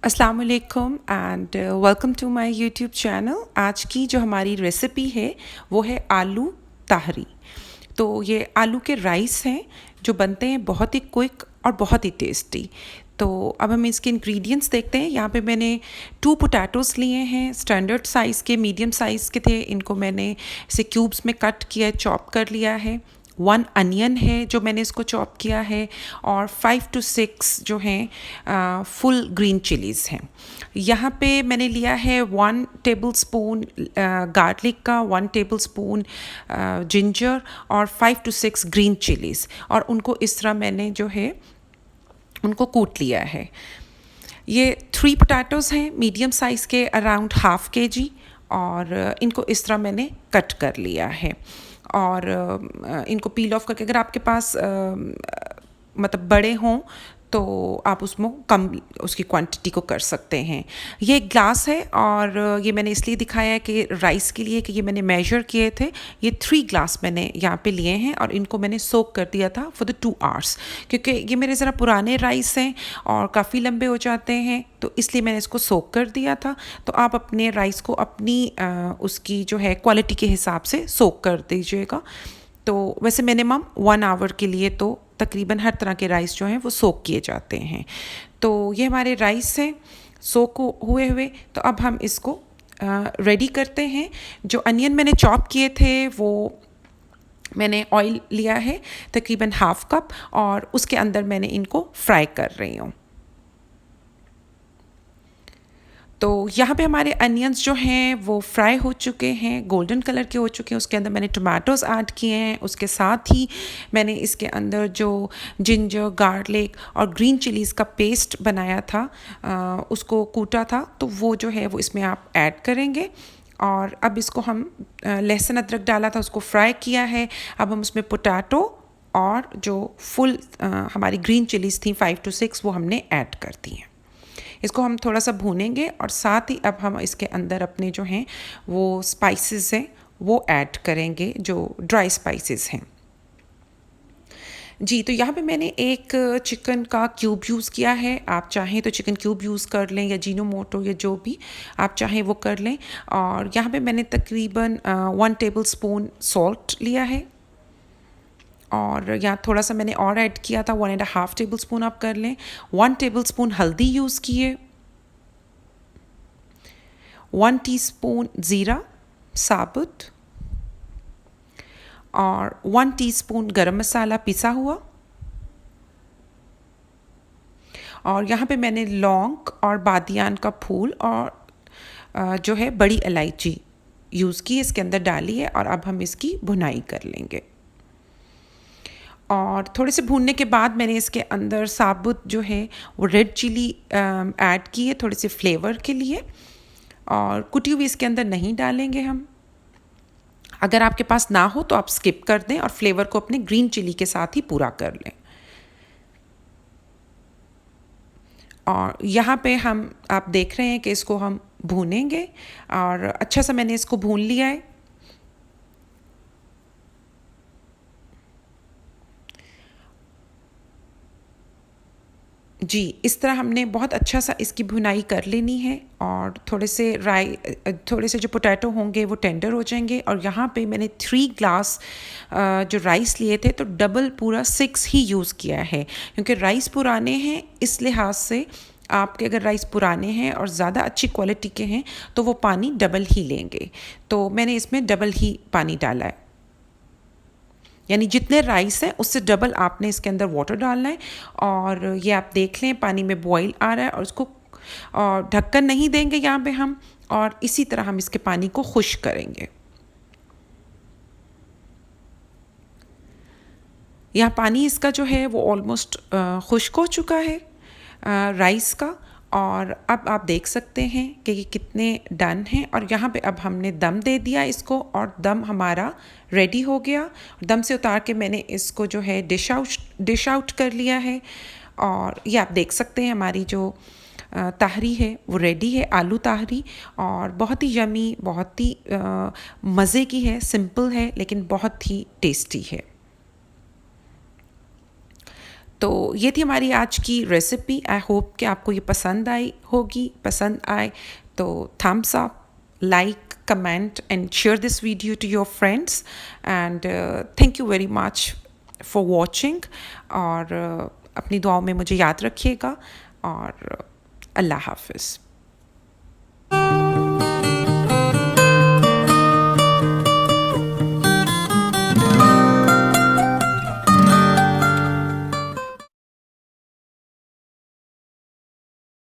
अस्सलाम वालेकुम and welcome to my YouTube channel. आज की जो हमारी रेसिपी है वो है आलू ताहरी। तो ये आलू के राइस हैं जो बनते हैं बहुत ही क्विक और बहुत ही टेस्टी। तो अब हम इसके इंग्रेडिएंट्स देखते हैं। यहाँ पे मैंने 2 पोटैटोज़ लिए हैं, स्टैंडर्ड साइज़ के, मीडियम साइज़ के थे। इनको मैंने इसे क्यूब्स में कट किया, चॉप कर लिया है। 1 अनियन है जो मैंने इसको चॉप किया है, और 5 to 6 जो हैं फुल ग्रीन चिलीज़ हैं। यहाँ पे मैंने लिया है 1 टेबलस्पून गार्लिक का, 1 टेबलस्पून जिंजर और 5 to 6 ग्रीन चिलीज़, और उनको इस तरह मैंने जो है उनको कूट लिया है। ये 3 पोटैटोज़ हैं मीडियम साइज़ के, अराउंड ½ kg, और इनको इस तरह मैंने कट कर लिया है। और इनको पील ऑफ करके, अगर आपके पास मतलब बड़े हों तो आप उसमें कम उसकी क्वांटिटी को कर सकते हैं। ये एक ग्लास है, और ये मैंने इसलिए दिखाया है कि राइस के लिए, कि ये मैंने मेजर किए थे। ये 3 ग्लास मैंने यहाँ पे लिए हैं, और इनको मैंने सोक कर दिया था फॉर द 2 hours, क्योंकि ये मेरे ज़रा पुराने राइस हैं और काफ़ी लंबे हो जाते हैं, तो इसलिए मैंने इसको सोक कर दिया था। तो आप अपने राइस को अपनी उसकी जो है क्वालिटी के हिसाब से सोक कर दीजिएगा। तो वैसे मिनिमम 1 hour के लिए तो तकरीबन हर तरह के राइस जो हैं वो सोक किए जाते हैं। तो ये हमारे राइस हैं सोक हुए हुए। तो अब हम इसको रेडी करते हैं। जो अनियन मैंने चॉप किए थे वो मैंने ऑयल लिया है तकरीबन ½ कप, और उसके अंदर मैंने इनको फ्राई कर रही हूँ। तो यहाँ पे हमारे अनियंस जो हैं वो फ्राई हो चुके हैं, गोल्डन कलर के हो चुके हैं। उसके अंदर मैंने टमाटोज़ ऐड किए हैं। उसके साथ ही मैंने इसके अंदर जो जिंजर, गार्लिक और ग्रीन चिलीज़ का पेस्ट बनाया था, उसको कूटा था, तो वो जो है वो इसमें आप ऐड करेंगे। और अब इसको हम लहसुन अदरक डाला था, उसको फ्राई किया है। अब हम उसमें पोटैटो और जो फुल हमारी ग्रीन चिलीज़ थी 5 to 6, वो हमने ऐड कर दी हैं। इसको हम थोड़ा सा भूनेंगे, और साथ ही अब हम इसके अंदर अपने जो हैं वो स्पाइसेस हैं वो ऐड करेंगे, जो ड्राई स्पाइसेस हैं। जी, तो यहाँ पे मैंने एक चिकन का क्यूब यूज़ किया है। आप चाहें तो चिकन क्यूब यूज़ कर लें, या जीनोमोटो, या जो भी आप चाहें वो कर लें। और यहाँ पे मैंने तकरीबन 1 टेबलस्पून सॉल्ट लिया है, और यहाँ थोड़ा सा मैंने और ऐड किया था, 1.5 टेबलस्पून आप कर लें। 1 टेबलस्पून हल्दी यूज़ किए, 1 टीस्पून ज़ीरा साबुत, और 1 टीस्पून गरम मसाला पिसा हुआ। और यहाँ पे मैंने लौंग और बादियान का फूल और जो है बड़ी इलायची यूज़ की, इसके अंदर डाली है। और अब हम इसकी भुनाई कर लेंगे। और थोड़े से भूनने के बाद मैंने इसके अंदर साबुत जो है वो रेड चिली ऐड की है, थोड़े से फ्लेवर के लिए। और कुटी हुई इसके अंदर नहीं डालेंगे हम। अगर आपके पास ना हो तो आप स्किप कर दें, और फ्लेवर को अपने ग्रीन चिली के साथ ही पूरा कर लें। और यहाँ पे हम आप देख रहे हैं कि इसको हम भूनेंगे, और अच्छा सा मैंने इसको भून लिया है। जी, इस तरह हमने बहुत अच्छा सा इसकी भुनाई कर लेनी है, और थोड़े से जो पोटैटो होंगे वो टेंडर हो जाएंगे। और यहाँ पे मैंने 3 ग्लास जो राइस लिए थे, तो डबल पूरा 6 ही यूज़ किया है, क्योंकि राइस पुराने हैं। इस लिहाज से आपके अगर राइस पुराने हैं और ज़्यादा अच्छी क्वालिटी के हैं तो वो पानी डबल ही लेंगे। तो मैंने इसमें डबल ही पानी डाला है, यानी जितने राइस हैं उससे डबल आपने इसके अंदर वाटर डालना है। और ये आप देख लें पानी में बॉईल आ रहा है, और उसको और ढक्कन नहीं देंगे यहाँ पे हम, और इसी तरह हम इसके पानी को खुश्क करेंगे। यहाँ पानी इसका जो है वो ऑलमोस्ट खुश्क हो चुका है राइस का। और अब आप देख सकते हैं कि ये कितने डन हैं। और यहाँ पे अब हमने दम दे दिया इसको, और दम हमारा रेडी हो गया। दम से उतार के मैंने इसको जो है डिश आउट कर लिया है। और ये आप देख सकते हैं हमारी जो ताहरी है वो रेडी है, आलू ताहरी। और बहुत ही यमी, बहुत ही मज़े की है, सिंपल है लेकिन बहुत ही टेस्टी है। तो ये थी हमारी आज की रेसिपी। आई होप कि आपको ये पसंद आई होगी। पसंद आए तो thumbs up, like, comment and share this video to your friends and thank you very much for watching. और अपनी दुआओं में मुझे याद रखिएगा और अल्लाह हाफिज़।